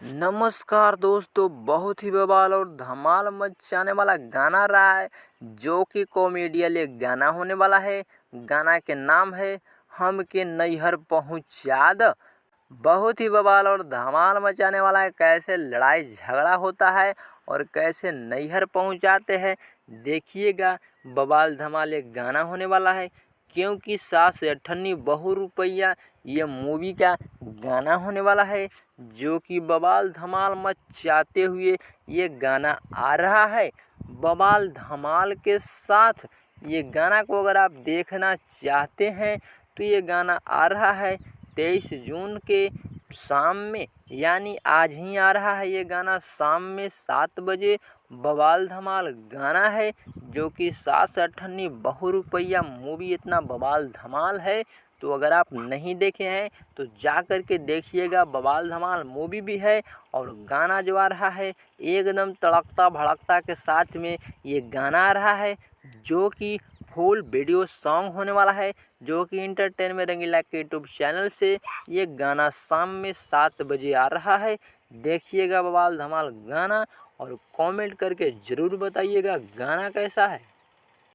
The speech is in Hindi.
नमस्कार दोस्तों, बहुत ही बवाल और धमाल मचाने वाला गाना रहा है जो कि कॉमेडियल एक गाना होने वाला है। गाना के नाम है हम के नैहर पहुँचा द। बहुत ही बवाल और धमाल मचाने वाला है। कैसे लड़ाई झगड़ा होता है और कैसे नैहर पहुँचाते हैं, देखिएगा। बवाल धमाल एक गाना होने वाला है, क्योंकि सास अठन्नी बहू रुपैया ये मूवी का गाना होने वाला है, जो कि बवाल धमाल मचाते हुए ये गाना आ रहा है। बवाल धमाल के साथ ये गाना को अगर आप देखना चाहते हैं तो ये गाना आ रहा है 23 जून के शाम में, यानी आज ही आ रहा है ये गाना शाम में 7 बजे। बवाल धमाल गाना है जो कि सास अठन्नी बहू रुपैया मूवी इतना बवाल धमाल है। तो अगर आप नहीं देखे हैं तो जा कर के देखिएगा। बवाल धमाल मूवी भी है और गाना जो आ रहा है एकदम तड़कता भड़कता के साथ में ये गाना आ रहा है, जो कि फुल वीडियो सॉन्ग होने वाला है, जो कि इंटरटेनमेंट रंगीला के यूट्यूब चैनल से ये गाना शाम में 7 बजे आ रहा है। देखिएगा बवाल धमाल गाना और कमेंट करके ज़रूर बताइएगा गाना कैसा है।